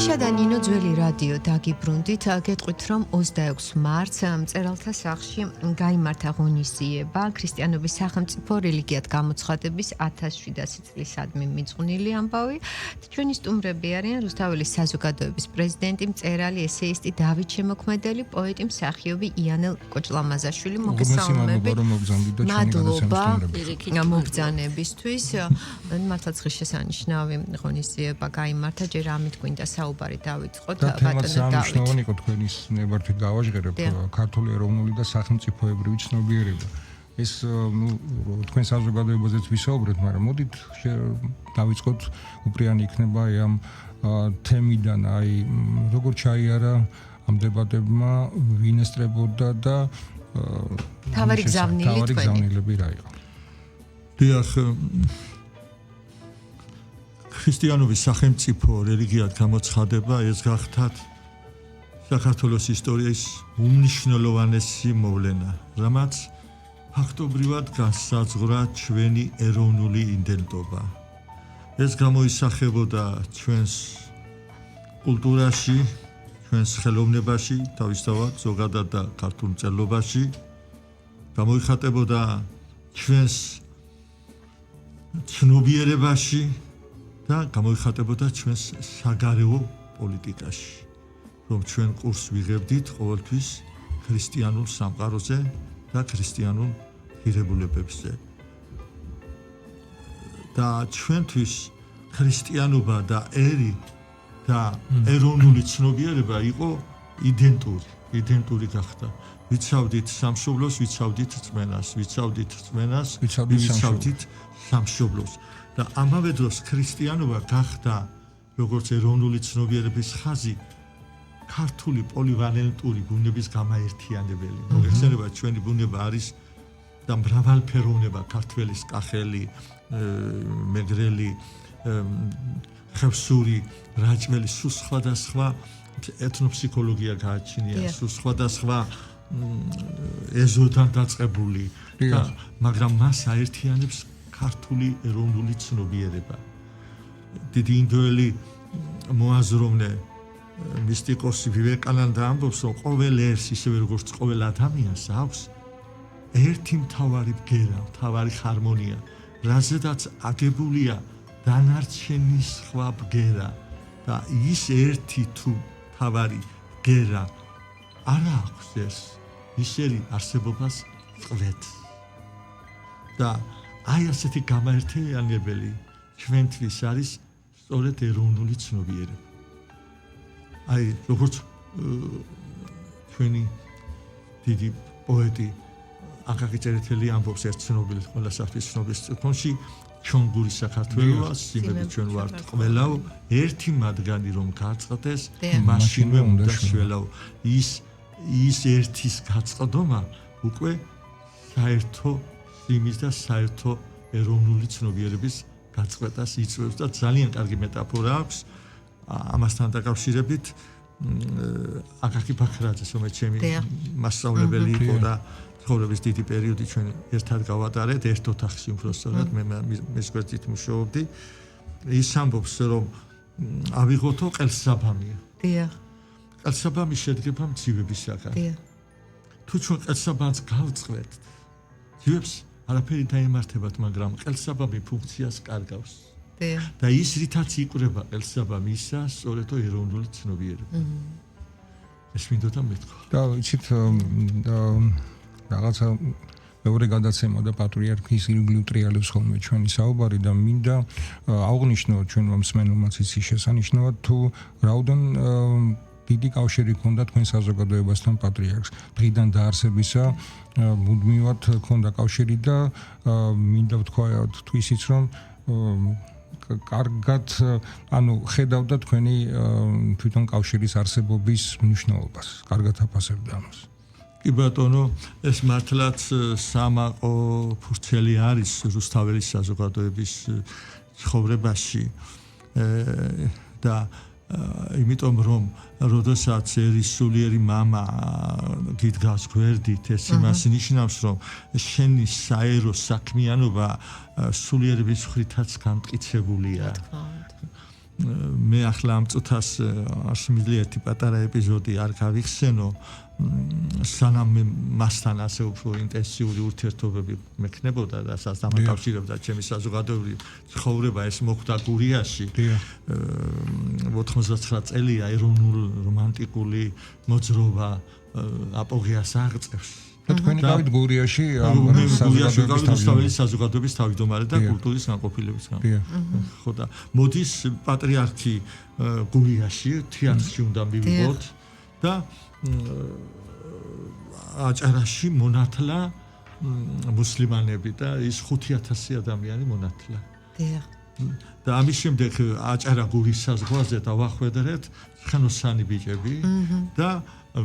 მიშა და ნინო ძველი რადიო დაგიბრუნდით. გეტყვით, რომ 26 მარტს მწერალთა სახლში გაიმართა ღონისძიება ქრისტიანობის სახელმწიფო რელიგიად გამოცხადების 1700 წლისადმი მიძღვნილი ამბავი. ჩვენი სტუმრები არიან რუსთაველის საზოგადოების პრეზიდენტი, მწერალი, ესეისტი დავით შემოქმედელი, პოეტი, მსახიობი იანელ კოჭლამაზაშვილი. მოგესალმებით. მადლობა მოგზანებისთვის. მართლაც ღირსშესანიშნავი ღონისძიება გაიმართა. ჯერ ამით გვინდა საუბარი დავიწყოთ ბატონო დავით. იყო თქვენის ნებართვით გავაჟღერებ ქართული ეროვნული და სახელმწიფოებრივი ცნობიერება. ეს თქვენ საზოგადოებაზეც ვისაუბრეთ, მაგრამ მოდით დავიწყოთ უპრიანი იქნება ამ თემიდან, აი როგორ ჩაიარა ამ დებატებმა, ვინ ესწრებოდა და თავარი გზავნილები რა იყო. დიახ, ქრისტიანობის სახელმწიფო რელიგიად გამოცხადება ეს გახდათ საქართველოს ისტორიის უმნიშვნელოვანესი მოვლენა, რამაც ფაქტობრივად განსაზღვრა ჩვენი ეროვნული იდენტობა. ეს გამოისახებოდა ჩვენს კულტურაში, ჩვენს ხელოვნებაში, თავისთავად ზოგადად და ქართულ მწერლობაში, გამოიხატებოდა ჩვენს ცნობიერებაში და გამოიხატებოდა ჩვენს საგარეო პოლიტიკაში, რომ ჩვენ კურსს ვიღებდით ყოველთვის ქრისტიანულ სამყაროზე და ქრისტიანულ ღირებულებებზე. და ჩვენთვის ქრისტიანობა და ერი და ეროვნული ცნობიერება იყო იდენტური გახდა. ვიცავდით სამშობლოს, ვიცავდით რწმენას, ვიცავდით სამშობლოს. და ამავე დროს ქრისტიანობა გახდა როგორც ეროვნული ცნობიერების ხაზი, ქართული პოლივალენტური ბუნების გამაერთიანებელი. მოგეხსენება, ჩვენი ბუნება არის და მრავალფეროვნება, ქართველის კახელი, მეგრელი, ხევსური, რაჭმელი, სულ სხვადასხვა ეთნოფსიქოლოგია გააჩნია, სულ სხვადასხვა ეზოდან დაწყებული, მაგრამ მას აერთიანებს ქართული ეროვნული ცნობიერება. დიდი ინდოელი მოაზროვნე მისტიკოსი ვივეკანანდა ამბობს, რომ ყოველ ერს, ისევე როგორც ყოველ ადამიანს აქვს ერთი მთავარი ბგერა, მთავარი ჰარმონია, რაზედაც აგებულია დანარჩენის სხვა ბგერა და ის ერთი თუ მთავარი ბგერა არ აქვს ეს ისერი არსებობას წვეთ. და აი ასეთი გამაერთიანებელი ჩვენთვის არის სწორედ ეროვნული ცნობიერება. აი როგორც ჩვენი დიდი პოეტი აკაკი წერეთელი ამბობს ერთ ცნობილ ყველასათვის ცნობილ სტიქონში, ჩონგური საქართველოა, სიმები ჩვენ ვართ ყველაო, ერთი მათგანი რომ გაწყდეს, მაშინვე უნდა შველაო. ის ერთის გაწყდომა უკვე საერთო იმის და საერთო ეროვნული ცნობიერების გაწყვეტას იწვევს და ძალიან კარგი მეტაფორა აქვს ამასთან დაკავშირებით. აკაკი ბაქრაძეს, რომელიც ჩემი მასწავლებელი იყო და ცხოვრების დიდი პერიოდი ჩვენ ერთად გავატარეთ, ერთ ოთახში უბრალოდ მე მის გვერდით მუშაობდი. ის ამბობს, რომ ავიღოთო ყელსაბამია. დიახ. ყელსაბამი შედგება მძივებისაგან. დიახ. თუ ჩვენ ყელსაბამს გავწყვეტ, ძივებს არაფერი დაემართებათ, მაგრამ ყელსაბამი ფუნქციას კარგავს. და ის რითაც იყრება ყელსაბამი, ისა სწორედ ეროვნული ცნობიერება. ეს მინდოდა მეთქვა. და იცით რაღაცა მეორე გადაცემა და პატრიარქის ირგვლივ ტრიალებს ხოლმე ჩვენი საუბარი და მინდა აღვნიშნო ჩვენმა მსმენელმაც იცის შესანიშნავად, თუ რაოდენ დიდი კავშირი ჰქონდა თქვენ საზოგადოებასთან პატრიარქს. დღიდან დაარსებისა მუდმივად ჰქონდა კავშირი და მინდა ვთქვა თვისიც, რომ კარგად ხედავდა თქვენი თვითონ კავშირის არსებობის მნიშვნელობას, კარგად აფასებდა ამას. კი ბატონო, ეს მართლაც სამაყო ფურცელი არის რუსთაველის საზოგადოების ცხოვრებაში და იმიტომ რომ როდესაც ერის სულიერი მამა გიდგას გვერდით, ეს იმას ნიშნავს, რომ შენი საერო საქმიანობა სულიერების მხრითაც გამტკიცებულია. მე ახლა ამ წუთას არ შემიძლია ერთი პატარა ეპიზოდი არ გავიხსენო სანამ მე მასთან ასე უფრო ინტენსიური ურთიერთობები მექნებოდა და სადაც დამაკავშირებდა ჩემი საზოგადოებრივი ცხოვრება ეს მოხდა გურიაში 99 წელია ეროვნულ რომანტიკული მოძრაობა აპოგეას აღწევს და თქვენი გავით გურიაში ამ საზოგადოების თავმჯდომარე და კულტურის განყოფილების ხო და მოდის პატრიარქი გურიაში თეატრში უნდა მივიღოთ და აჭარაში მონათლა მუსლიმანები და ის 5000 ადამიანი მონათლა. და ამის შემდეგ აჭარა გურის საზღვარზე დავახვედრეთ ხანოსანი ბიჭები და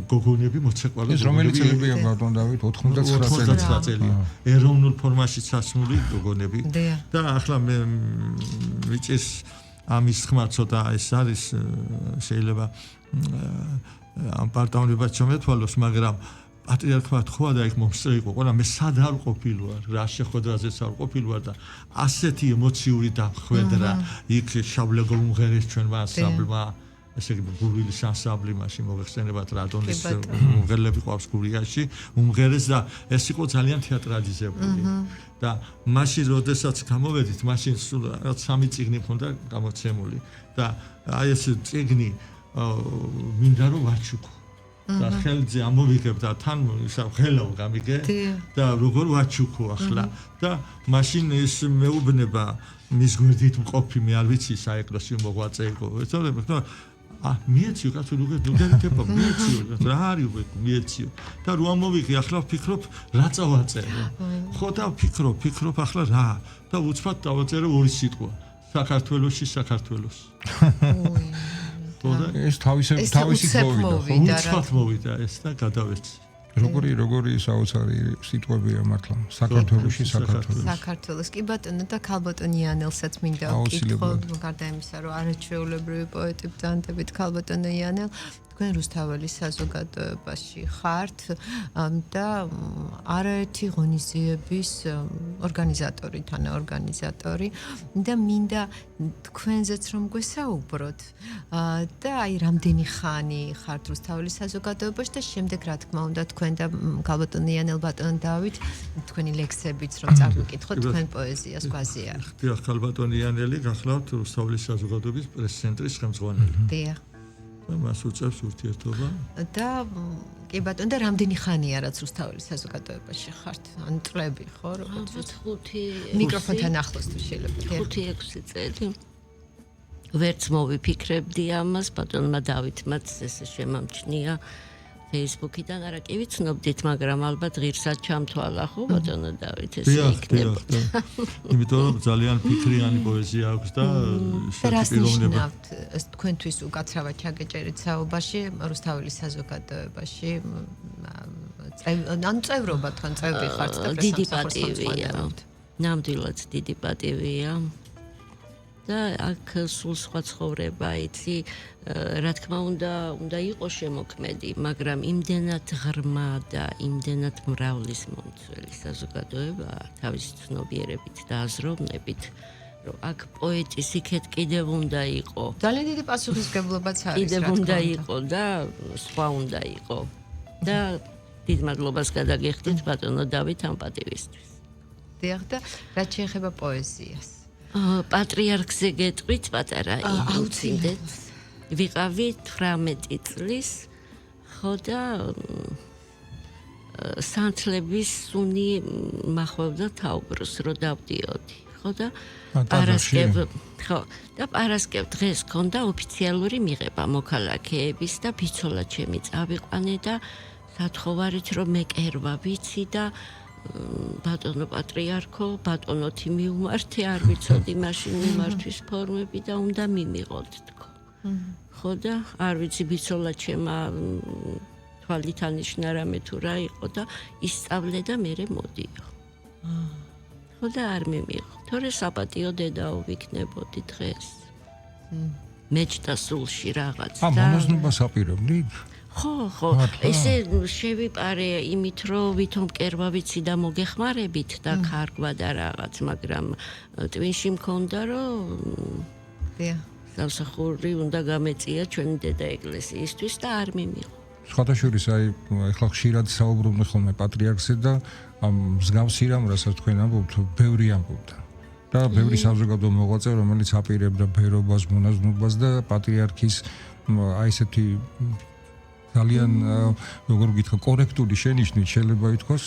გოგონები მოცეკვავე ეს რომელი წელია ბატონ დავით 99 წელია ეროვნულ ფორმაში ჩასმული გოგონები და ახლა მე ვიჭის ამის ხმა ცოტა ეს არის შეიძლება ამ პარტაუნებას ჩამეთვალოს მაგრამ პატრიარქმა თქვა და იქ მომსწრე იყო ყველა მე სად არ ყოფილვარ რა შეხვედრაზეც არ ყოფილვარ და ასეთი ემოციური დამხვედრა იქ შავლეგო უმღერეს ჩვენმა ანსამბლმა ესე იგი გურილის ანსამბლი მაშინ მოიხსენებათ რადონის უმღერლები ყავს გურიაში უმღერეს და ეს იყო ძალიან თეატრალიზებული და მაშინ როდესაც გამოვედით მაშინ სულ რაღაც 3 წიგნი მქონდა გამოცემული და აი ეს წიგნი მინდა რომ ვაჩუქო და ხელზე ამოვიგებ და თან ისა ხელავ გამიგე და როგორ ვაჩუქო ახლა და მაშინ ეს მეუბნება მის გვერდით მყოფი მე არ ვიცი საეკლესიო მოღვაწე იყო ეცოდება და მიეციო კაცო ლუგერიტება მიეციო რა არის მიეციო და რო ამოვიღე ახლა ვფიქრობ რა წავაწერო ხო და ვფიქრობ ახლა რა და უცბად დავაწერე ორი სიტყვა საქართველოსი საქართველოს ეს თავისი მოვიდა უცბად მოვიდა ეს და გადავეცი როგორი საოცარი სიტყვებია მართლა საქართველოს კი ბატონო და ქალბატონ იანელსაც მინდა ვკითხო გარდა იმისა რომ არაჩვეულებრივი პოეტი ბრძანდებით ქალბატონ იანელ თქვენ რუსთაველის საზოგადოებაში ხართ და არაერთი ღონისძიების ორგანიზატორი თანაორგანიზატორი და მინდა თქვენზეც რომ გვესაუბროთ და აი რამდენი ხანი ხართ რუსთაველის საზოგადოებაში და შემდეგ რა თქმა უნდა თქვენ და ქალბატონ იანელ ბატონ დავით თქვენი ლექსებიც რომ წაგვიკითხოთ თქვენ პოეზიას გვაზიაროთ. დიახ ქალბატონ იანელი გახლავთ რუსთაველის საზოგადოების პრეს-ცენტრის ხელმძღვანელი. დიახ. და მას უწევს ურთიერთობა და კი ბატონო და რამდენი ხანია რაც რუსთაველის საზოგადოებაში ხართ? ან წლები ხო როგორც 5 მიკროფონთან ახლოს თუ შეიძლება 5-6 წელი ვერც მოვიფიქრებდი ამას ბატონმა დავითმაც ესე შემამჩნია Facebook-იდან არა კი ვიცნობდით მაგრამ ალბათ ღირსად ჩამთვალა ხო ბატონო დავით ესე იქნება იმიტომ რომ ძალიან ფიქრიანი პოეზია აქვს და პიროვნება თქვენთვის უკაცრავად ჩაგეჭერეთ საუბარში რუსთაველის საზოგადოებაში ან წევრობა თან წევრი ხართ და დიდი პატივია ნამდვილად დიდი პატივია და აქ სულ სხვა ცხოვრება იცი რა თქმა უნდა იყოს შემოქმედი მაგრამ იმდენად ღრმა და იმდენად მრავლის მომცველი საზოგადოება თავის ცნობიერებით და აზროვნებით რომ აქ პოეტის იქეთ კიდევ უნდა იყო ძალიან დიდი პასუხისმგებლობაც არის კიდევ უნდა იყო და სხვა უნდა იყო და დიდ მადლობას გადაგიხდით ბატონო დავით ამ პატივისთვის დიახ და რაც შეეხება პოეზიას პატრიარქზე გეტყვით პატარა აუცილებლად ვიყავი 18 წლის ხო და სანთლების სუნი მახვევდა თაუბრს რო დავდიოდი ხო და პარასკევ დღეს ქონდა ოფიციალური მიღება მოქალაქეების და ბიცოლა ჩემი წავიყვანე და სათხოვარით რომ მეკერვა ვიცი და ბატონო პატრიარქო ბატონოთი მიუმართე არ ვიცოდი მაშინ მიმართვის ფორმები და უნდა მიმიღოთ თქო ხო და არ ვიცი ბიცოლა ჩემა თვალით ანიშნა რამე თუ რა იყო და ისწავლე და მერე მოდიო ხო და არ მიმიღო თორე საპატიო დედაო ვიქნებოდი დღეს მეჭდა სულში რაღაც და მონაზნობას აპირებდით ხო ესე შევიპარე იმით რომ ვითომ მკერვა ვიცი და მოგეხმარებით და კარგვა და რაღაც მაგრამ ტვინში მქონდა რომ სამსახური უნდა გამეწია ჩვენი დედა ეკლესიისთვის და არ მიმიღო. სხვადასხვის ეხლა ხშირად საუბრობენ ხოლმე პატრიარქზე და ამ მსგავსი რამ, რასაც თქვენ ამბობთ, ბევრი ამბობდა. და ბევრი საზოგადო მოღვაწე, რომელიც აპირებდა ბერობას, მონაზვნობას და პატრიარქის აი ესეთი ძალიან როგორ გითხრა კორექტული შენიშვნით შეიძლება ითქვას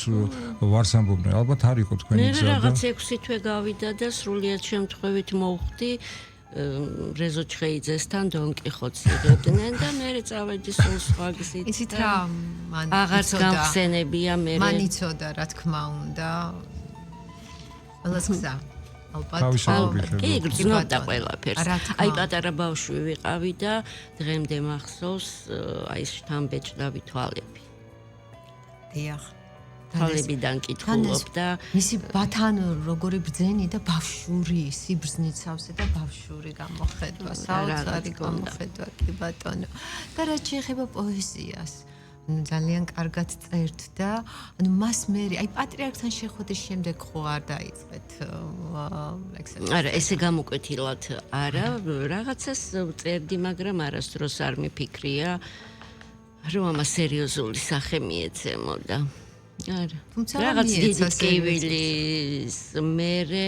ვარს ამბობდნენ. ალბათ არ იყო თქვენი მე გზა და რაღაც 6 თვე გავიდა და სრულიად შემთხვევით მოვხდი რეზო ჩხეიძესთან დონ კიხოტს იღებდნენ და მე წავედი სულ სხვა გზით. იცით რა მან აღარც გამხსენებია მე. მან იცოდა რა თქმა უნდა. ყველას გზა. კი, გრძნობდა ყველაფერს. აი პატარა ბავშვი ვიყავი და დღემდე მახსოვს აი შთამბეჭდავი თვალები. დიახ. თვალებიდან კითხულობ და მისი ბათან როგორი ბრძენი და ბავშვური სიბრძნით სავსე და ბავშვური გამოხედვა, საოცარი გამოხედვა კი ბატონო. და რაც შეეხება პოეზიას, ძალიან კარგად წერთ და ანუ მას მე აი პატრიარქთან შეხვედრის შემდეგ ხო არ დაიწყეთ ლექსები? არა, ესე გამოკვეთილად არა, რაღაცას წერდი, მაგრამ არასდროს არ მიფიქრია რომ ამას სერიოზული სახე მიეცემოდა. არა. რაღაც დიდი ტკივილის მერე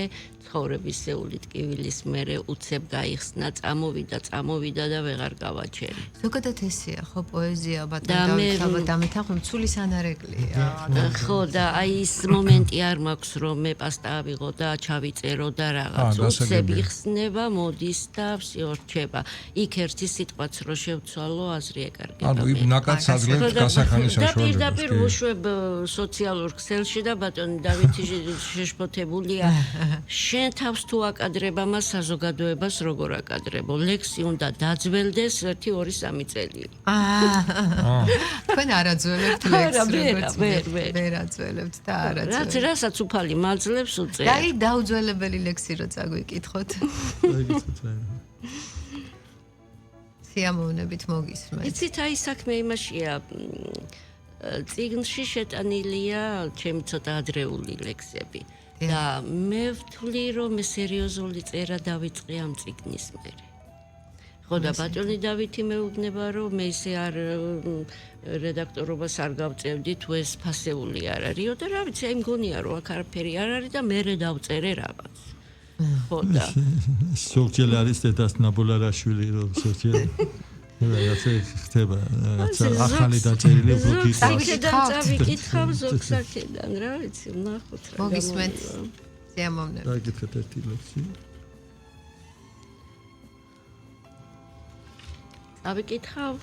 ცხოვრებისეული ტკივილის მერე უცებ გაიხსნა, წამოვიდა და ვეღარ გავაჩერი. ზოგადად ესეა ხო პოეზია ბატონო დამეთახო მცულის ანარეკლია. ხო და აი ის მომენტი არ მაქვს რომ მე პასტა ავიღო და ჩავიწერო და რაღაც უცებ იხსნება, მოდის და ვსიორჩება. იქ ერთი სიტყვაც რო შევცვალო აზრი ეკარგება. ანუ იმ ნაკადს აძლევთ გასახანის საშუალებას. და პირდაპირ ვუშვებ სოციალურ ქსელში და ბატონი დავითი შეშფოთებულია. შენ თავს თუ აკადრება მას საზოგადოებას როგორ აკადრებო? ლექსი უნდა დაძველდეს 1-2-3 წელი. თქვენ არაძველებთ ლექსს როგორც ვერ აძველებთ და არაძველებთ. რასაც უფალი მაძლევს უწერ. და აი დაუძველებელი ლექსი რო წაგვიკითხოთ. სიამოვნებით მოგისმენთ. იცით აი საქმე იმაშია წიგნში შეტანილია ჩემი ცოტა ადრეული ლექსები. და მე ვთვლი რომ მე სერიოზული წერა დავიწყე ამ წიგნის მერე. ხო და ბატონი დავითი მეუბნება რომ მე ისე არ რედაქტორობას არ გავწევდი თუ ეს ფასეული არ არისო და რა ვიცი აი მგონია რომ აქ არაფერი არ არის და მე დავწერე რაღაც. ხო და სოციალ არის დედას ნაბოლარაშვილი რომ სოციალ რაღაცა ხდება რაღაცა ახალი დაწერილი ბლოგი წავიკითხავ ზოგსაკედან რა ვიცი ვნახოთ რა მოგისმენთ სიამოვნებით დაგიკითხეთ ერთი ლექსი წავიკითხავ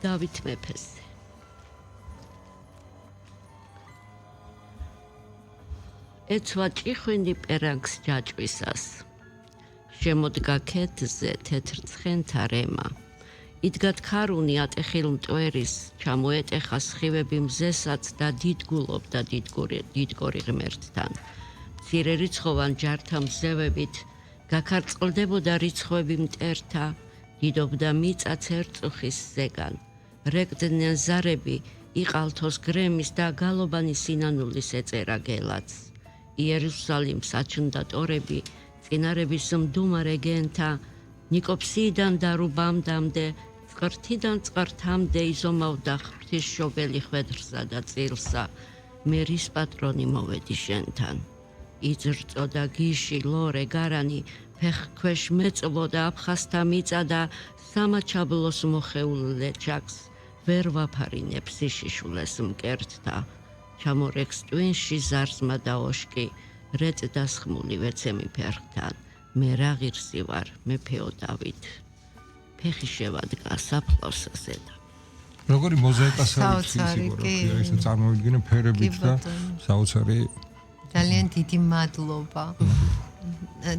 დავით მეფესზე ეცვა ჭიხვინი პერანგს ჯაჭვისას შემოდგა ქეთზე თეთრ ცხენთა რემა. იდგა ქარუნი ატეხილ მტვერის, ჩამოეტეხა სხივები მზესაც და დიდგულობდა დიდგორი ღმერთთან. მცირე რიცხოვან ჯართა მზევებით, გაქარწყლდებოდა რიცხვები მტერთა, დიდობდა მიწა ცერწუხის ზეგან. რეკდნენ ზარები, იყალთოს გრემის და გალობანი სინანულის ეწერა გელაც. იერუსალიმს აჩნდა ტორები, წინარების მდუმარე გენთა, ნიკოფსიიდან და რუბამდამდე, წყრთიდან წყრთამდე იზომავდა ღვთისმშობელი ხვედრსა და წილსა, მე რის პატრონი მოვედი შენთან. იძრწოდა გიში, ლორე, გარანი, ფეხქვეშ მეწვოდა აფხაზთა მიწა და სამაჩაბლოს მოხეულ ლეჩაკს, ვერ ვაფარინებ სიშიშულეს მკერდთა, ჩამორეკს ტვინში ზარზმა და ოშკი, რეწ დასხმული ვეცემი ფერხთან, მე რა ღირსი ვარ, მეფეო დავით. ფეხი შევადგა საფლავს ზედა. როგორი მოზაიკასაა ის წარმოვიდგინე ფერებით და საოცარი ძალიან დიდი მადლობა.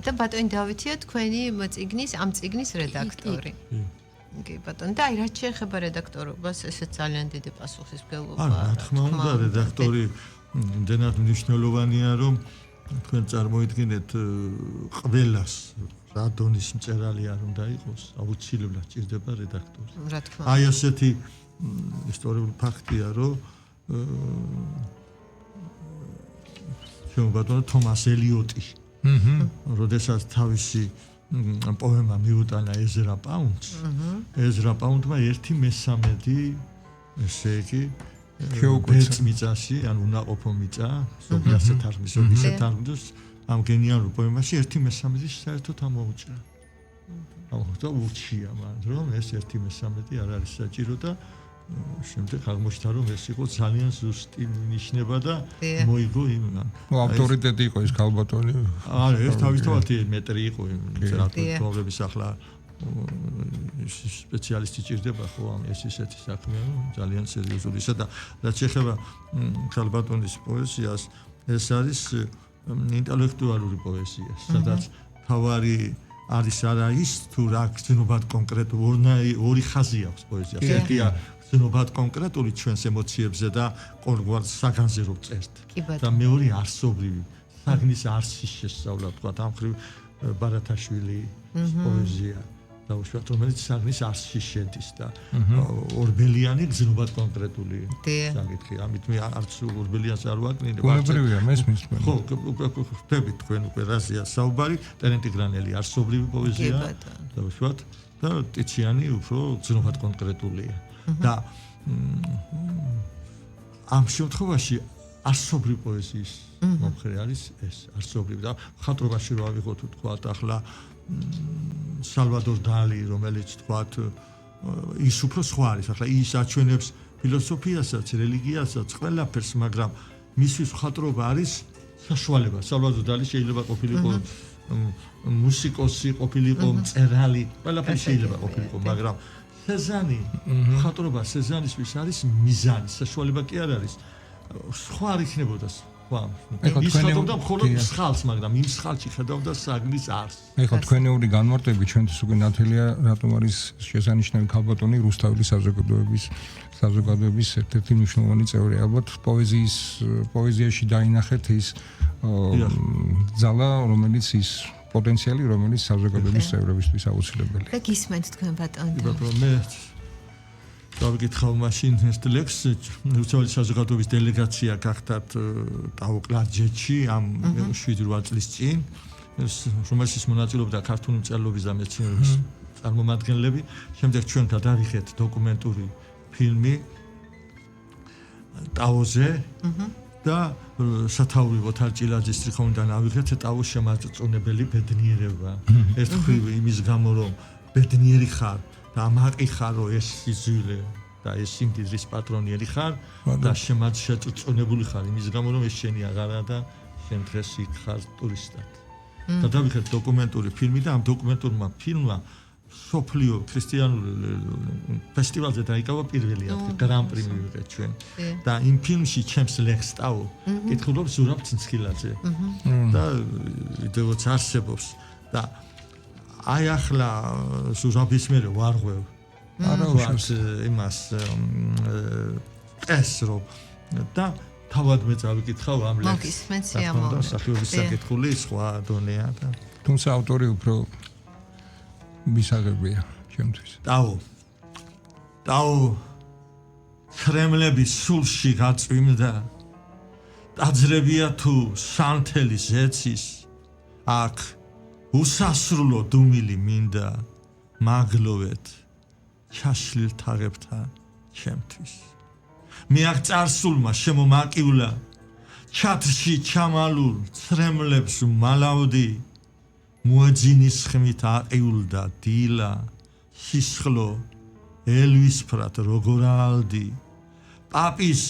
და ბატონი დავითია თქვენი წიგნის ამ წიგნის რედაქტორი. კი ბატონო, და აი რაც შეეხება რედაქტორობას, ესეც ძალიან დიდი პასუხისმგებლობაა. რა თქმა უნდა, რედაქტორი იმდენად მნიშვნელოვანია, რომ თქვენ წარმოიდგინეთ ყველას რა დონის მწერალი არ უნდა იყოს, აუცილებლად ჭირდება რედაქტორი. რა თქმა უნდა. აი ასეთი ისტორიული ფაქტია, რომ ბატონო თომას ელიოტი. როდესაც თავისი პოემა მიუტანა ეზრა პაუნდს. ეზრა პაუნდმა 1/13 ესე იგი ბეწ მიწაში, ანუ უნაყოფო მიწა, ზოგიერთი თარგმნის, ზოგიერთი თარგმნის ამ გენიალურ პოემაში 1/13 საერთოდ ამოუჭრა. და ურჩია მან, რომ ეს 1/13 არ არის საჭირო და შემდეგ აღმოჩნდა რომ ეს იყო ძალიან ზუსტი ნიშნება და მოიგო იმან. ავტორიტეტი იყო ეს ქალბატონი. არა, ეს თავისთავად მეტრი იყო იმ ლიტერატურების ახლა სპეციალისტი ჭირდება ხო ამ ეს ისეთი საქმე ძალიან სერიოზული ისა და რაც შეეხება ქალბატონის პოეზიას ეს არის ინტელექტუალური პოეზია სადაც თავარი არის არა ის თუ რა გზნობად კონკრეტული ორი ხაზი აქვს პოეზიას ერთია გზნობად კონკრეტული ჩვენს ემოციებზე და ყოველგვარ საგანზე რო წერთ და მეორე არსობრივი საგნის არსის შესწავლა თქვა ამ ხრივ ბარათაშვილი პოეზია და უშუალოდ რომელიც საგნის არსში შედის და ორბელიანი გზნობად კონკრეტული საკითხი ამით მე არც ორბელიანს არ ვაკნინებ გონებრივია მესმის თქვენ ხო ხდებით თქვენ უკვე რაზეა საუბარი ტერენტი გრანელი არსობრივი პოეზია და უშუალოდ და ტიციანი უფრო გზნობად კონკრეტულია და ამ შემთხვევაში არსობრივი პოეზიის მომხრე არის ეს არსობრივი და ხატრობაში რო ავიღოთ თუ თქვათ ახლა სალვადორ დალი რომელიც თქვათ ის უფრო სხვა არის ახლა ის აჩვენებს ფილოსოფიასაც რელიგიასაც ყველაფერს მაგრამ მისთვის ხატრობა არის საშუალება სალვადორ დალი შეიძლება ყოფილიყო მუსიკოსი ყოფილიყო მწერალი ყველაფერი შეიძლება ყოფილიყო მაგრამ სეზანი ხატრობა სეზანისთვის არის მიზანი საშუალება კი არ არის სხვა არ იქნებოდა ის ხედავდა მხოლოდ მსხალს, მაგრამ იმ მსხალში ხედავდა საგნის არსს. ეხლა თქვენეული განმარტები ჩვენთვის უკვე ნათელია, რატომ არის შესანიშნავი ქალბატონი რუსთაველის საზოგადოების ერთ-ერთი მნიშვნელოვანი წევრი. ალბათ პოეზიაში დაინახეთ ის ძალა, რომელიც ის პოტენციალი, რომელიც საზოგადოების წევრებისთვის აუცილებელია. და გისმენთ თქვენ ბატონო. მე დავიკითხავ მაშინ ეს ლექს რუსთაველის საზოგადოების დელეგაცია გახდათ ტაო-კლარჯეთში ამ 7-8 წლის წინ რომელშიც მონაწილეობდა ქართული მწერლობის და მეცნიერების წარმომადგენლები შემდეგ ჩვენ გადავიხეთ დოკუმენტური ფილმი ტაოზე და სათაური ვოთარ ჭილაძის სტრიქონიდან ავიღეთ ტაოს შემაწწონებელი ბედნიერება ერთხელ იმის გამო რომ ბედნიერი ხარ და ამაყი ხარო ეს სიზვილი და ეს სიმდიდრის პატრონიერი ხარ და შემაწწონებული ხარ იმის გამო რომ ეს შენი აღარა და შენ დღეს იქ ხარ ტურისტად. და დავიხეთ დოკუმენტური ფილმი და ამ დოკუმენტურმა ფილმმა სოფლიო ქრისტიანულ ფესტივალზე დაიკავა პირველი ადგილი გრან პრი მივიღეთ ჩვენ და იმ ფილმში ჩემს ლექს ტაო კითხულობს ზურაბ ცინცხილაძე და ვიდეოც არსებობს და აი ახლა ზურაბის მე ვარღვევ არა იმას ესრო და თავად მე წავიკითხავ ამ ლექს მოგისმენცია მომდა სახიობის საკითხული სხვა დონეა და თუმცა ავტორი უფრო მისაღებია ჩემთვის ტაო ხრემლების სულში გაწვიმდა დაძრებია თუ სანთელი ზეცის აქ უსასრულო დუმილი მინდა მაგლოვეთ ჩაშლილ თაღებთან ჩემთვის მე აქ წარსულმა შემომაკივლა ჩათრში ჩამალულ ცრემლებს მალავდი მოეძინის ხმით აყიულდა დილა სისხლო ელვისფრად როგორ ალდი პაპის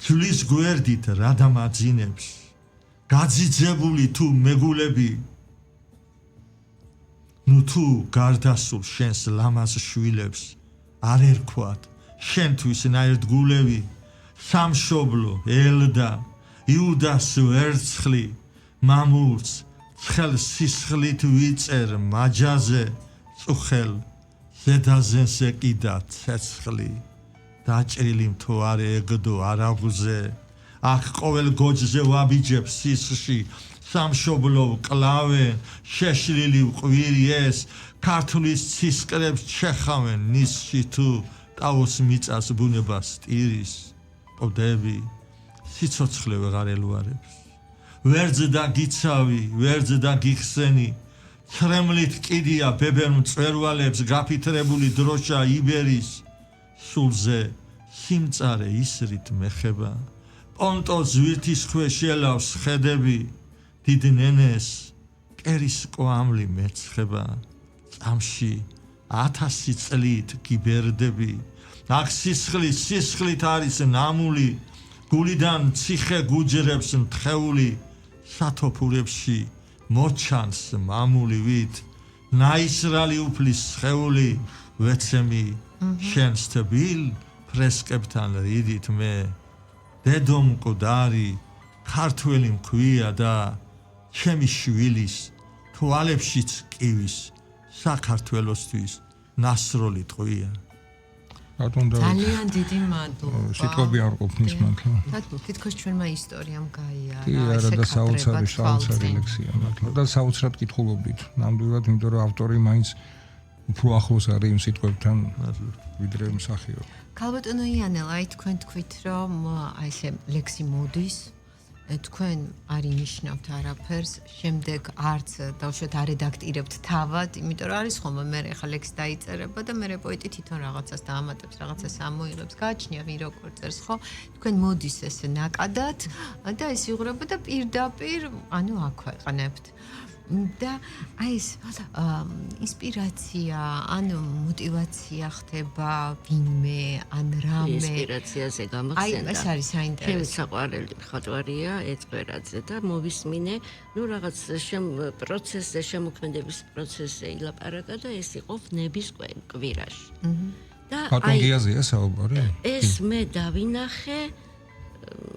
ძვლის გვერდით რა დამაძინებს გაძიძებული თუ მეგულები ნუ თუ გარდასულ შენს ლამაზ შვილებს არ ერქვათ შენთვის ნაერთგულები სამშობლო ელდა იუდას ვერცხლი მამულს ცხელ სისხლით ვიწერ მაჯაზე წუხელ ზედაზენს ეკიდა ცეცხლი დაჭრილი მთვარე ეგდო არაღუზე აქ ყოველ გოჯზე ვაბიჯებ სისხლში სამშობლო კლავე შეშლილი ყვირი ეს ქართლის ცისკრებს ჩეხავენ ნისში თუ ტაოს მიწას ბუნებას ტირის ყდები სიცოცხლე ვეღარ ელვარებს ვერძ და გიცავი ვერძ და გიხსენი ცრემლით კიდია ბებენ მწვერვალებს გაფითრებული დროშა იბერის სულზე სიმწარე ისრით მეხება პონტოს ზვირთის ქვეშ ელავს ხედები დიდ ნენეს კერის კვამლი მეცხება წამში 1000 წლით გიბერდები აქ სისხლით არის ნამული გულიდან ციხე გუჯრებს მთხეული სათოფურებში მოჩანს მამულივით ნაისრალი უფლის სხეული ვეცემი შენს თბილ ფრესკებთან რიდით მე დედო მკვდარი ქართველი მქვია და ჩემი შვილის თვალებშიც კივის საქართველოსთვის ნასროლი ტყვია ძალიან დიდი მადლობა. სიტყვები არ ყოფნის მართლა. თითქოს ჩვენმა ისტორიამ გაიარა. კი, არა და საოცარი ლექსია მართლა. და საოცრად კითხულობდით. ნამდვილად, იმიტომ რომ ავტორი მაინც უფრო ახლოს არის იმ სიტყვებთან, ვიდრე მსახიობ. ქალბატონო იანელ, აი თქვენ თქვით, რომ აი ესე ლექსი მოდის, თქვენ არ ინიშნავთ არაფერს, შემდეგ არც დავუშვათ არედაქტირებთ თავად, იმიტომ რომ არის ხომ მე ხა ლექსი დაიწერება და მე პოეტი თვითონ რაღაცას დაამატებს, რაღაცას ამოიღებს, გააჩნია ვინ როგორ წერს, ხო? თქვენ მოდის ესე ნაკადად და ეს იღვრება და პირდაპირ, ანუ აქვეყნებთ. და აი ეს ინსპირაცია, ანუ мотиваცია ხდება ვინმე, ან რამე. ინსპირაციაზე გამახსენდა. აი ეს არის საინტერესო. ჩემი საყვარელი მხატვარია ეწვერაძე და მოვისმინე, ნუ რაღაც პროცესზე, შემოქმედების პროცესზე ილაპარაკა და ეს იყო ნების კვირაში. და პატონგიაზეა საუბარი? ეს მე დავინახე,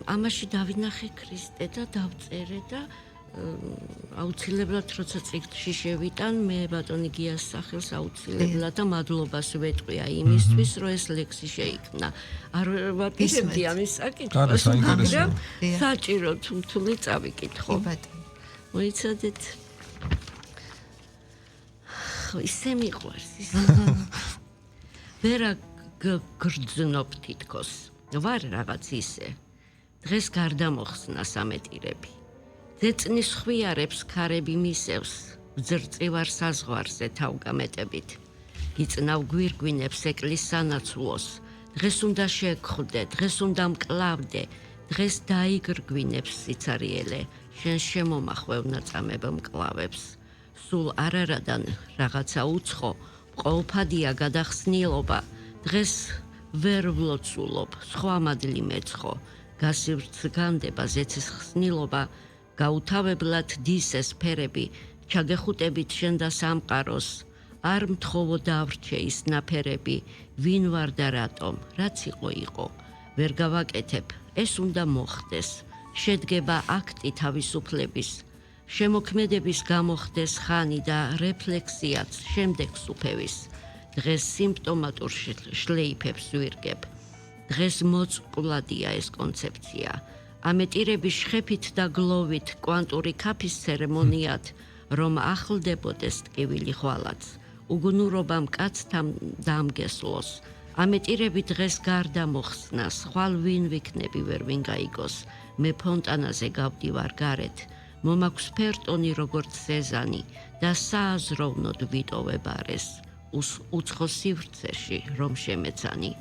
ამაში დავინახე ქრისტე და დავწერე და აუცილებლად როცა ციკლში შევიტან მე ბატონი გიას სახელს აუცილებლად და მადლობას ვეტყვია იმისთვის რომ ეს ლექსი შეიქმნა არ ვაკეთებდი ამის საკითხს მაგრამ საჭირო თული წავიკითხო მოიცადეთ ისე მიყვარს ვერა გრძნობ თითქოს ვარ რაღაც ისე დღეს გარდამოხსნა სამეტირები ძეწნის ხვიარებს ქარები მისევს ბძრწივარ საზღვარზე თავგამეტებით იწნავ გვირგვინებს ეკლის სანაცვლოს დღეს უნდა შეგხვდე დღეს უნდა მკლავდე დღეს დაიგრგვინებს სიცარიელე შენ შემომახვევ ნაწამებ მკლავებს სულ არარადან რაღაცა უცხო მყოფადია გადახსნილობა დღეს ვერ ვლოცულობ სხვა მადლი მეცხო გასივრც განდება ზეცის ხსნილობა გაუთავებლად დისეს ფერები ჩაგეხუტებით შენ და სამყაროს არ მთხოვო დავრჩე ის ნაფერები ვინ ვარ და რატომ რაც იყო ვერ გავაკეთებ ეს უნდა მოხდეს შედგება აქტი თავისუფლების შემოქმედების გამოხდეს ხანი და რეფლექსიაც შემდეგს უფევის დღეს სიმპტომატურ შლეიფებს ვირგებ დღეს მოწყვლადია ეს კონცეფცია ამეტირების შხეფით და გლოვით კვანტური ქაფის ცერემონიად რომ ახლდებოდეს ტკივილი ხვალაც უგუნურობამ კაცთან დამგესლოს ამეტირები დღეს გარდა მოხსნას ხვალ ვინ ვიქნები ვერ ვინ გაიგოს მე ფონტანაზე გავდივარ გარეთ მომაქვს ფერტონი როგორც სეზანი და სააზროვნოდ ვიტოვებ არეს უცხო სივრცეში რომ შემეცანი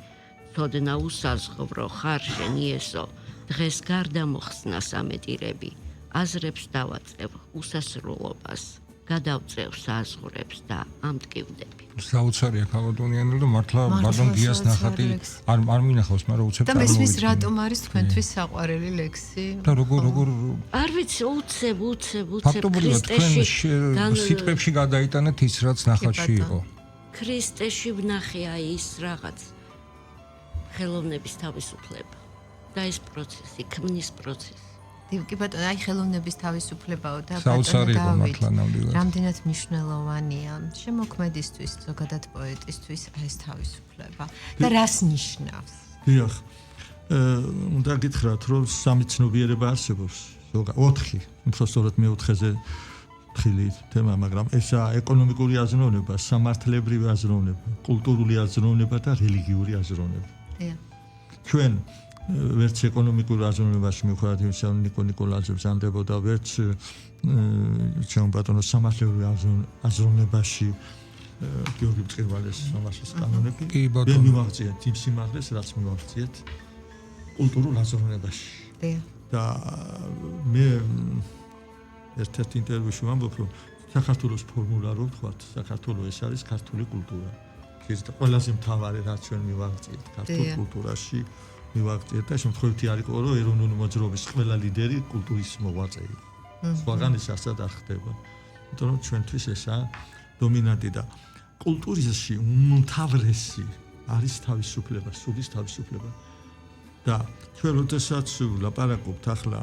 თოდნა უსაზღვრო ხარ შენ იესო დღეს გარდა მოხსნას ამეტირები აზრებს დავაწევ უსასრულობას გადავწევ საზღვრებს და ამტკივდები საოცარია ქალბატონიანო და მართლა ბატონ გიას ნახატი არ მინახავს მაგრამ უცებ და მესმის რატომ არის თქვენთვის საყვარელი ლექსი და როგორ არ ვიცი უცებ ფაქტობრივად თქვენ სიტყვებში გადაიტანეთ ის რაც ნახატში იყო ქრისტეში ვნახე აი ის რაღაც ხელოვნების თავისუფლება და ეს პროცესი, ქმნის პროცესი. კი ბატონო, აი ხელოვნების თავისუფლებაო და საოცარი იყო მართლა ნამდვილად. რამდენად მნიშვნელოვანია შემოქმედისთვის, ზოგადად პოეტისთვის ეს თავისუფლება და რას ნიშნავს? დიახ. უნდა გითხრათ, რომ სამი ცნობიერება არსებობს, ზოგადად 4, უბრალოდ მე-4-ზე ხილი თემა, მაგრამ ესაა ეკონომიკური აზროვნება, სამართლებრივი აზროვნება, კულტურული აზროვნება და რელიგიური აზროვნება. დიახ. ჩვენ ვერც ეკონომიკურ აზროვნებაში მიუხედავად იმისა, რომ ნიკო ნიკოლაძე ბრძანდებოდა, ვერც ჩემ ბატონოს სამართლებრივ აზროვნებაში გიორგი მწყერვალეს სამართლის კანონები ვერ მივაღწიეთ იმ სიმაღლეს, რაც მივაღწიეთ კულტურულ აზროვნებაში. და მე ერთ-ერთ ინტერვიუში ვამბობ, რომ საქართველოს ფორმულა რო ვთქვათ, საქართველოს ეს არის ქართული კულტურა. ეს ყველაზე მთავარი რაც ჩვენ მივაღწიეთ ქართულ კულტურაში მივაღწიეთ და შემთხვევითი არ იყო, რომ ეროვნული მოძრაობის ყველა ლიდერი კულტურის მოღვაწე იყო. სხვაგან ეს ასად არ ხდება. იმიტომ რომ ჩვენთვის ესაა დომინანტი და კულტურაში უმთავრესი არის თავისუფლება, სულის თავისუფლება. და ჩვენ როდესაც ვლაპარაკობთ ახლა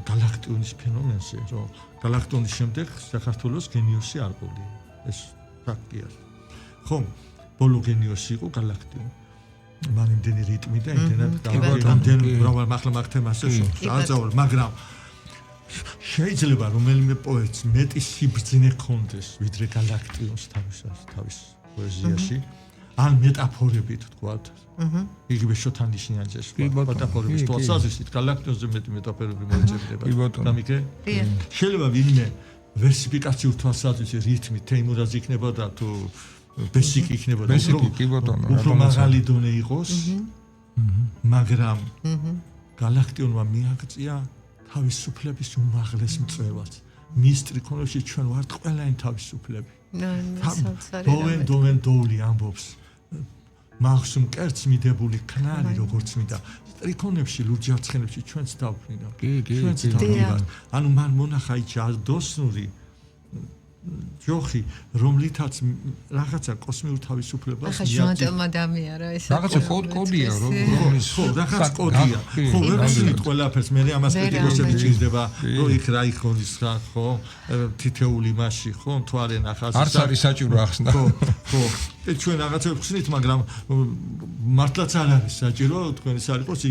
გალაქტიონის ფენომენზე, რომ გალაქტიონის შემდეგ საქართველოს გენიოსი არ ყოლია. ეს ფაქტია. ხომ, ბოლო გენიოსი იყო გალაქტიონი. მან იმდენი რიტმი და იმდენად მრავალ მაღთემასზე შეაძლოა, მაგრამ შეიძლება რომელიმე პოეტს მეტი სიბრძნე ჰქონდეს, ვიდრე გალაქტიონს თავის პოეზიაში. ან მეტაფორებით ვთქვათ. იგივე შოთანიშნიანძეს მეტაფორების თვალსაზრისით გალაქტიონზე მეტი მეტაფორები მოიჭებდება. და მიგე? შეიძლება ვინმე ვერსიფიკაციურ თვალსაზრისით რითმით თეიმურაზი იქნებოდა თუ ბესიკი იქნებოდა, უფრო მაღალი დონე იყოს. მაგრამ გალაქტიონმა მიაღწია თავისუფლების უმაღლეს მწვერვალს. მის ტრიქონებში ჩვენ ვართ ყველანი თავისუფლები. დოვენ დოული ამბობს. მახსუ მკერდს მიდებული ქნარი როგორც მინდა ტრიქონებში ლურჯარცხენებში ჩვენც დავფრინავ. ჩვენც დავფრინავ. ანუ მან მონახა იქ დოსნური ჯოხი, რომლითაც რაღაცა კოსმიურ თავისუფლებას მიაღწია. ახლა ჟანტელმა დამიარა ეს. რაღაცა კოდია, რომლის ხო, რაღაც კოდია. ხო, ვერ ვსვით ყველაფერს, მე ამას კრიტიკოსები ჭირდება, რომ იქ რა იქონის ხა, ხო, თითეული მასში, ხო, თვარე ნახას. არც არის საჭირო ახსნა. ხო. ჩვენ რაღაცებს ხსნით, მაგრამ მართლაც არ არის საჭირო, თქვენ ის არ იყოს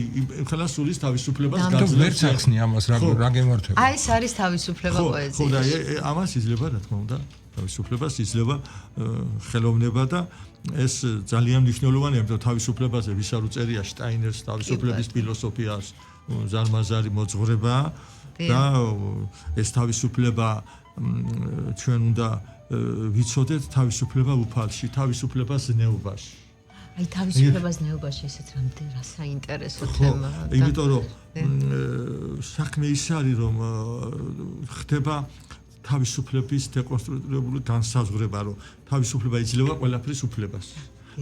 იმხელა სულის თავისუფლებას გაძლევს. ვერ სახსნი ამას რა გემართება. აი ეს არის თავისუფლება პოეზიაში. ხო, და ამას იძლევა რა თქმა უნდა, თავისუფლებას იძლევა ხელოვნება და ეს ძალიან მნიშვნელოვანია, რომ თავისუფლებაზე ვის არ უწერია შტაინერს თავისუფლების ფილოსოფიას, ზარმაზარი მოძღვრება და ეს თავისუფლება ჩვენ უნდა ვიცოდეთ თავისუფლება უფალში, თავისუფლება ზნეობაში. აი თავისუფლება ზნეობაში ესეც რამდენი რა საინტერესო თემაა. იმიტომ რომ საქმე ის არის რომ ხდება თავისუფლების დეკონსტრუირებული განსაზღვრება, რომ თავისუფლება იძლევა ყველაფრის უფლებას.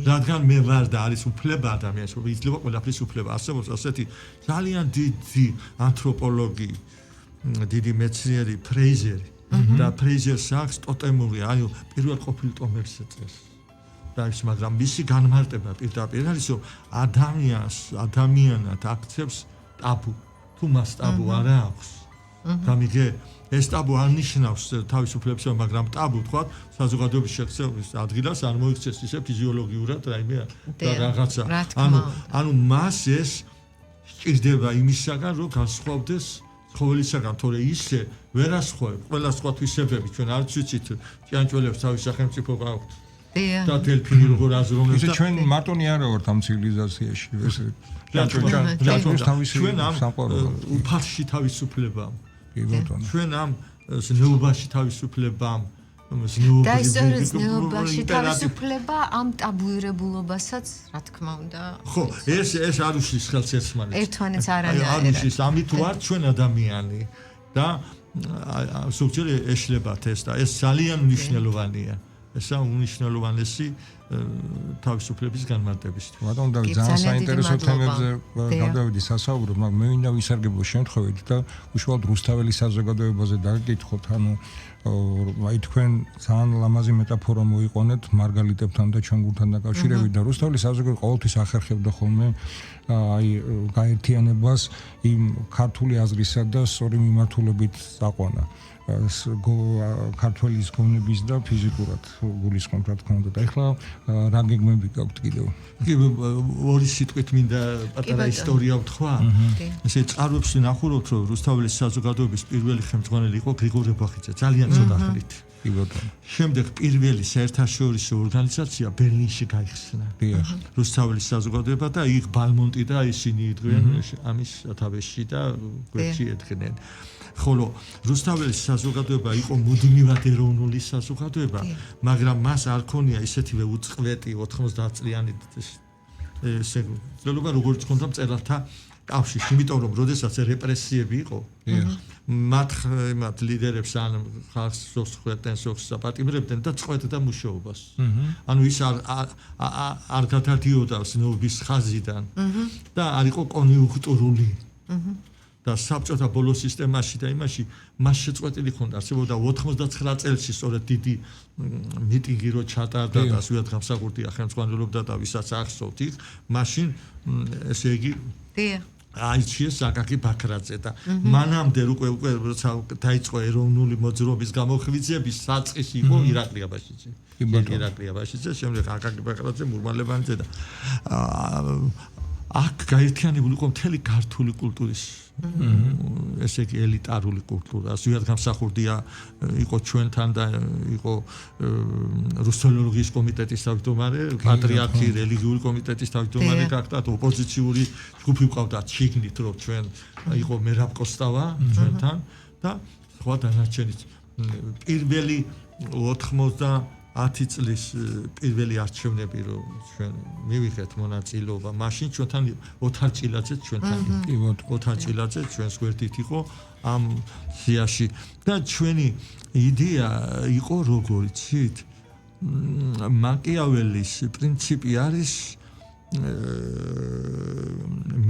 რადგან მე ვარ და არის უფლება ადამიანს, რომ იძლევა ყველაფრის უფლება. არსებობს ასეთი ძალიან დიდი ანთროპოლოგი, დიდი მეცნიერი ფრეიზერი და ფრეიზერს აქვს ტოტემური, აი პირველ ყოფილ ტომერს ეწეს. და ის მაგრამ მისი განმარტება პირდაპირ არის, რომ ადამიანად აქცევს ტაბუ. თუ მას ტაბუ არ აქვს. და მიგე ეს ტაბუ არ ნიშნავს თავისუფლებას, მაგრამ ტაბუ თქვა საზოგადოების შექცევის ადგილას არ მოიქცეს ისე ფიზიოლოგიურად რაიმე და რაღაცა. ანუ მას ეს სჭირდება იმისაგან, რომ განსხვავდეს ცხოველისაგან, თორე ისე ვერ ასხვავებ. ყველა სხვა თვისებები ჩვენ არც ვიცით, ჭიანჭველებს თავის სახელმწიფო გააქვთ. და დელფინი როგორ აზროვნებს და ჩვენ მარტონი არა ვართ ამ ცივილიზაციაში. ეს ჩვენ ამ უფალში თავისუფლებამ. ჩვენ ამ ზნეობაში თავისუფლებამ. და ეს ზნეობაში თავისუფლება ამ ტაბუირებულობასაც, რა თქმა უნდა. ხო, ეს არ უშლის ხელს ერთმანეთს. ერთმანეთს არანაირად. არ უშლის, ამით ვართ ჩვენ ადამიანი და ზოგჯერ ეშლებათ ეს და ეს ძალიან მნიშვნელოვანია. ესა უნიშნელოვანესი თავისუფლების განმარტებისთვის. ბატონო დავით, ძალიან საინტერესო თემებზე გადავიდი სასაუბრო, მაგრამ მე მინდა ვისარგებლო შემთხვევით და უშუალოდ რუსთაველის საზოგადოებაზე დაგეკითხოთ, ანუ აი თქვენ ძალიან ლამაზი მეტაფორა მოიყონეთ მარგალიტებთან და ჩონგურთან დაკავშირებით და რუსთაველის საზოგადოება ყოველთვის ახერხებდა ხოლმე აი გაერთიანებას იმ ქართული აზრისა და სწორი მიმართულებით აყვანა. ქართველის გონების და ფიზიკურად გულისხმობ რა თქმა უნდა და ეხლა რა გეგმები გაქვთ კიდევ? კი ორი სიტყვით მინდა პატარა ისტორია ვთქვა. ესე წყაროებში ნახულობთ რომ რუსთაველის საზოგადოების პირველი ხელმძღვანელი იყო გრიგორ ებახიძე ძალიან ცოტა ხნით. კი ბატონო. შემდეგ პირველი საერთაშორისო ორგანიზაცია ბერლინში გაიხსნა. რუსთაველის საზოგადოება და იქ ბალმონტი და ისინი იდგნენ ამის სათავეში და გვერდში ედგნენ. ხოლო რუსთაველის საზოგადოება იყო მუდმივად ეროვნული საზოგადოება, მაგრამ მას არ ქონია ისეთივე უწყვეტი 90 წლიანი ესე ძალობა როგორც ქონდა მწერალთა კავშირში, იმიტომ რომ როდესაც რეპრესიები იყო, მათ ლიდერებს ან ხალხს სოხსხვერდნენ, სოხსაპატიმრებდნენ და წყვეტდა მუშაობას. ანუ ის არ გადადიოდა ზნობის ხაზიდან და არ იყო კონიუნქტურული. და საბჭოთა ბოლო სისტემაში და იმაში მას შეწყვეტილი ხონდა, არსებობდა 99 წელს სწორედ დიდი მიტინგი რო ჩატარდა და სულად გამსახურდია ხელმძღვანელობდა და ვისაც ახსოვთ იქ, მაშინ ესე იგი აიჩიეს აკაკი ბაქრაძე და მანამდე უკვე დაიწყო ეროვნული მოძრაობის გამოხვიძების საწყისი იყო ირაკლი აბაშიძე. ირაკლი აბაშიძე, შემდეგ აკაკი ბაქრაძე, მურმანლევანიძე და აქ გაერთიანებული იყო მთელი ქართული კულტურის ესე იგი ელიტარული კულტურა. ზუსტად გამსახურდია იყო ჩვენთან და იყო რუსთველოლოგიის კომიტეტის თავმჯდომარე, პატრიარქი რელიგიური კომიტეტის თავმჯდომარე გახდა, ოპოზიციური ჯგუფი ყავდა ჩიგნით, რომ ჩვენ იყო მერაბ კოსტავა ჩვენთან და სხვა დანარჩენიც. პირველი 90 წლის პირველი არჩევნები რომ ჩვენ მივიღეთ მონაწილეობა, მაშინ ჩვენთან ოთარ ჭილაძეც ჩვენთან იყო. ოთარ ჭილაძე ჩვენს გვერდით იყო ამ სიაში და ჩვენი იდეა იყო როგორ იცით? მაკიაველის პრინციპი არის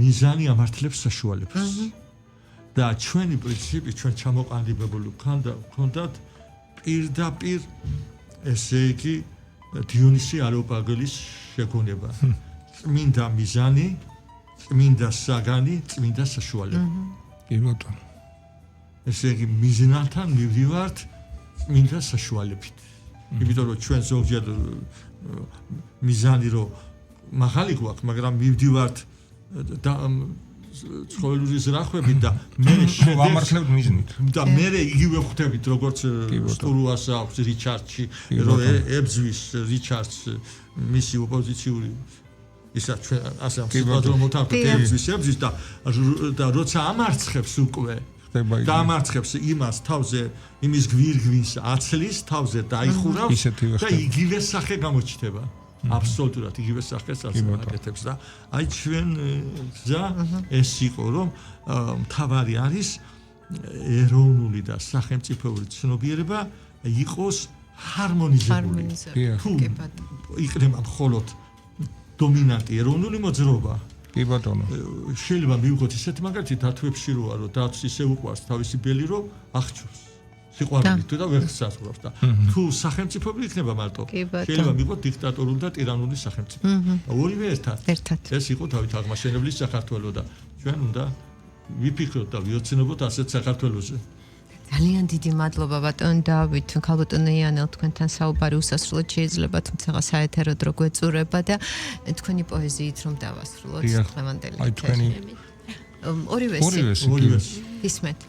მიზანი ამართლებს საშუალებას. და ჩვენი პრინციპი ჩვენ ჩამოყალიბებული გქონდათ პირდაპირ ესე იგი დიონისი აროპაგელის შეგონება. წმინდა მიზანი, წმინდა საგანი, წმინდა საშუალება. კი ბატონო. ესე იგი მიზნთან მივდივართ წმინდა საშუალებით. იმიტომ რომ ჩვენ ზოგჯერ მიზანი რო მაღალი გვაქვს, მაგრამ მივდივართ და ცხოველური ზრახვებით და მე ვამართლებთ მიზნით. და მე იგივე ხვდებით როგორც სტურუას აქვს რიჩარდში, რომ ებზვის რიჩარდს მისი ოპოზიციური ისა ჩვენ ასე ამ სიტუაციას მოთავდეთ ებზვის და როცა ამარცხებს უკვე და ამარცხებს იმას თავზე იმის გვირგვინს აცლის თავზე დაიხურავს და იგივე სახე გამოჩნდება. აბსოლუტურად იგივე სახეს აკეთებს და აი ჩვენ გზა ეს იყო რომ მთავარი არის ეროვნული და სახელმწიფოური ცნობიერება იყოს ჰარმონიზებული. თუ იქნება მხოლოდ დომინანტი ეროვნული მოძრაობა, კი ბატონო. შეიძლება მივიღოთ ისეთი მაგალითი დათვებში როა რომ დათვს ისე უყვარს თავისი ბელი რომ ახჩობს. სიყვარული თუ და ვერ ხსასურავს და თუ სახელმწიფოები იქნება მარტო შეიძლება მიყოთ დიქტატორული და ტირანული სახელმწიფო. ორივე ერთად. ეს იყო დავით აღმაშენებლის საქართველო და ჩვენ უნდა ვიფიქროთ და ვიოცნებოთ ასეთ საქართველოზე. ძალიან დიდი მადლობა ბატონ დავით, ქალბატონო იანელ, თქვენთან საუბარი უსასრულოდ შეიძლება, თუმცა საეთერო დრო გვეწურება და თქვენი პოეზიით რომ დავასრულოთ დღევანდელი. აი თქვენი ორივე ისმეთ.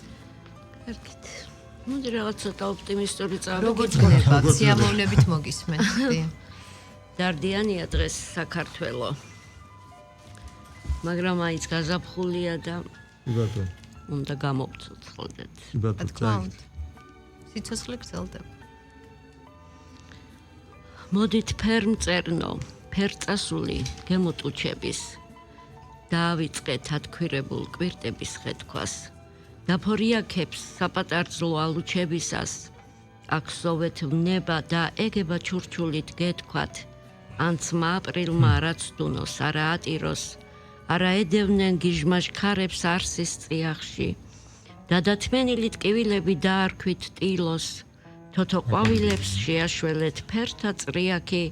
კარგით. მოდი რაღაც ცოტა ოპტიმისტური წავიდეთ. როგორც გქონდა, სიამოვნებით მოგისმენთ. დარდიანია დღეს საქართველო. მაგრამ აიც გაზაფხულია და ბატონო უნდა გამოვცოცხლდეთ. ბატონო სიცოცხლე გრძელდება. მოდით ფერმწერნო, ფერწასული გემოტუჩების. დაავიწყეთ ათქვირებულ კვირტების ხეთქვას. დაფორიაქებს საპატარძლო ალუჩებისას. აქსოვეთ ვნება და ეგება ჩურჩულით გეთქვათ. ანცმა აპრილმა რაც დუნოს არა ატიროს. არა ედევნენ გიჟმაშ ქარებს არსის წიაღში. დადათმენილი ტკივილები დაარქვით ტილოს. თოთო ყვავილებს შეაშველეთ ფერთა წრიაქი.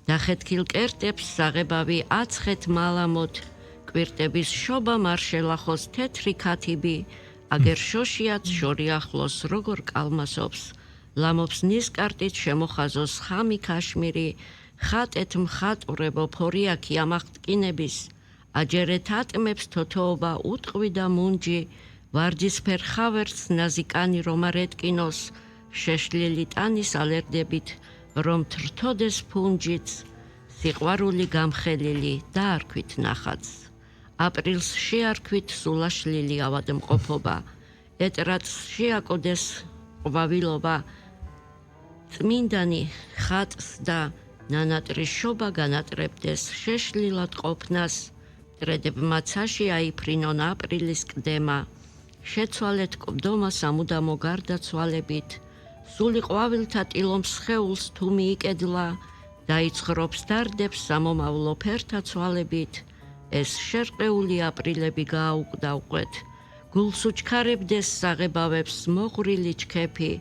დახეთქილ კერტებს საღებავი აცხეთ მალამოთ. კვირტების შობა მარშელახოს თეთრი ქათიბი. აგერ შოშიაც შორი ახლოს როგორ კალმასობს. ლამობს ნისკარტით შემოხაზოს ხამი ქაშმირი. ხატეთ მხატვრებო ფორიაქი ამახტკინების. აჯერეთ ატმებს თოთოობა უტყვი და მუნჯი. ვარჯისფერ ხავერს ნაზიკანი რომ არ ეტკინოს. შეშლილი ტანის ალერდებით რომ თრთოდეს ფუნჯიც სიყვარული გამხელილი და არქვით ნახაც აპრილს შეარქვით სულაშლილი ავადმყოფობა ეტრაც შეაკოდეს ყვავილობა წმინდანი ხატს და ნანატრის შობა განატრებდეს შეშლილად ყოფნას ტრედებმა ცაში აიფრინონ აპრილის კდემა შეცვალეთ კბდომა სამუდამო გარდაცვალებით სული ყვავილთა ტილომს სხეულს თუ მიიკედლა დაიცხრობს დარდებს სამომავლო ფერთა ცვალებით ეს შერყეული აპრილები გააუკვდავყვეთ გულს უჩქარებდეს საღებავებს მოღრილი ჩქეფი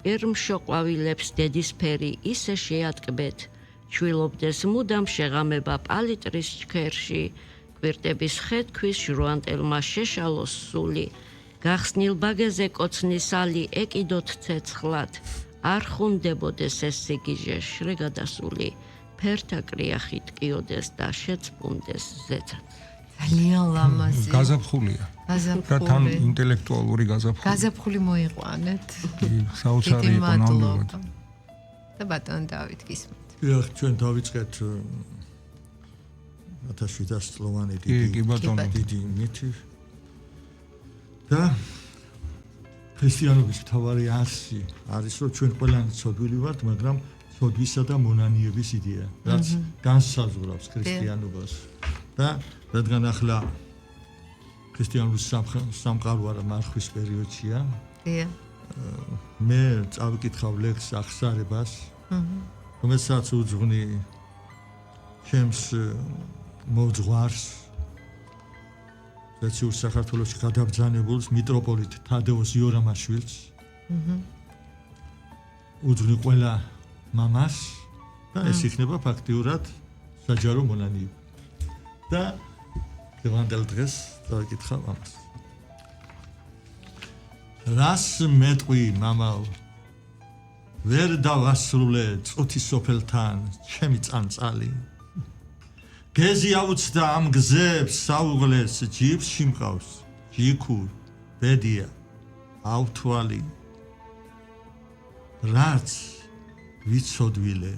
პირმშო ყვავილებს დედისფერი ისე შეატკბეთ ჩვილობდეს მუდამ შეღამება პალიტრის ჩქერში კვირტების ხეთქვის ჟრუანტელმა შეშალოს სული გახსნილ ბაგეზე კოცნის ალი ეკიდოთ ცეცხლად არ ხუნდებოდეს ეს სიგიჟე შრეგადასული ფერთა კრიახი ტკიოდეს და შეწპუნდეს ზეცად ძალიან ლამაზი გაზაფხულია და თან ინტელექტუალური გაზაფხული გაზაფხული მოიყვანეთ საოცარი იყო ნამდვილად და ბატონ დავით გისმენთ ჩვენ დავიწყეთ 1700 წლოვანი დიდი მითი და ქრისტიანობის მთავარი არსი არის რომ ჩვენ ყველანი ცოდვილი ვართ მაგრამ ცოდვისა და მონანიების იდეა რაც განსაზღვრავს ქრისტიანობას და რადგან ახლა ქრისტიანობის სამყარო არა მარხვის პერიოდია მე წავიკითხავ ლექს ახსარებას რომელსაც უძღვნი ჩემს მოძღვარს ზეციურ საქართველოში გადაბრძანებულს მიტროპოლიტ თადეუს იორამაშვილს უძღვნი ყველა მამას და ეს იქნება ფაქტიურად საჯარო მონანიები და დღევანდელ დღეს წავიკითხავ ამას რას მეტყვი მამაო ვერ დავასრულე წუთი სოფელთან ჩემი წანწალი გეზი აუცდა ამ გზებს საუღლეს ჯიბსში მყავს ჯიქურ ბედია ავთვალი რაც ვიცოდვილე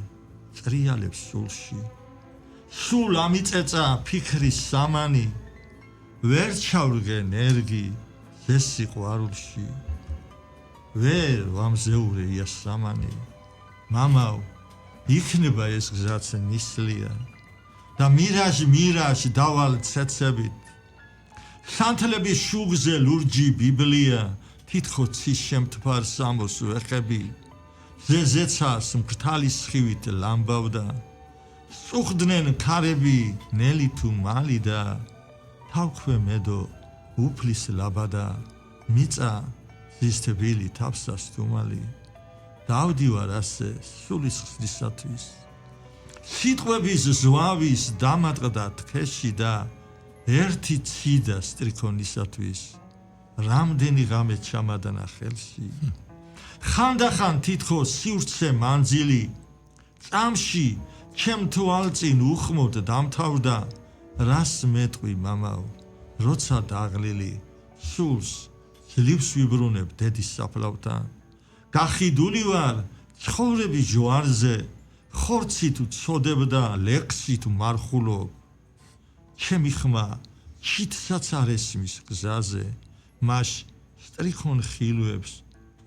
წრიალებს სულში სულ ამიწეწა ფიქრის სამანი ვერ ჩავრგე ნერგი ეს სიყვარულში ვერ ვამზეურე იასამანი მამაო იქნება ეს გზაც ნისლია და მირაჟ დავალ ცეცებით სანთლების შუგზე ლურჯი ბიბლია თითქოს ის შემთფარს ამოს ვეხები ზეცას მკრთალის სხივით ლამბავდა სუხდნენ ქარები ნელი თუ მალი და თავქვე მედო უფლის ლაბადა მიწა ზისთბილი თავსას თუმალი დავდივარ ასე სულის ხსნისათვის სიტყვების ზვავის დამატყდა თქეში და ერთი ციდა სტრიქონისათვის რამდენი ღამე ჩამადანა ხელში ხანდახან თითქოს სივრცე მანძილი წამში ჩემ თვალწინ უხმოდ დამთავრდა რას მეტყვი მამაო როცა დაღლილი სულს ძლივს ვიბრუნებ დედის საფლავთან გახიდული ვარ ცხოვრების ჯვარზე ხორცით უწოდებდა ლექსით მარხულობ ჩემი ხმა ჩიტსაც არ ესმის გზაზე მას სტრიქონ ხილვებს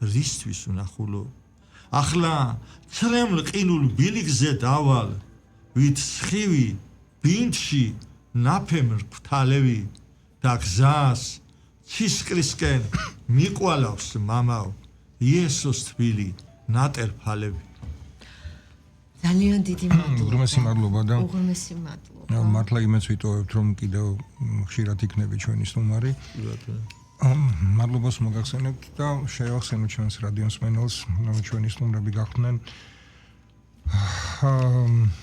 რისთვის უნახულობ ახლა ცრემლ ყინულ ბილიგზე დავალ ვით სხივი ბინდში ნაფემ რქთალევი და გზას ცისკრისკენ მიყვალავს მამაო იესოს თბილი ნატერფალები ძალიან დიდი მადლობა უღრმესი მადლობა და უღრმესი მადლობა მართლა იმეც ვიტოვებთ რომ კიდევ ხშირად იქნება ჩვენი სტუმარი მადლობას მოგახსენებთ და შევახსენოთ ჩვენს რადიო მსმენელს ჩვენი სტუმრები გახდნენ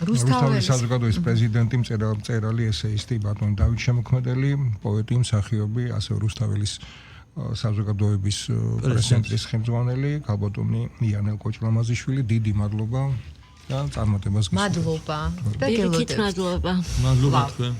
რუსთაველის საზოგადოების პრეზიდენტი მწერალი ესეისტი ბატონი დავით შემოქმედელი პოეტი მსახიობი ასევე რუსთაველის საზოგადოების პრესცენტრის ხელმძღვანელი ქალბატონი იანელ კოჭლამაზიშვილი დიდი მადლობა და წარმატებას გისურვებთ მადლობა და გელოდებით მადლობა მადლობა თქვენ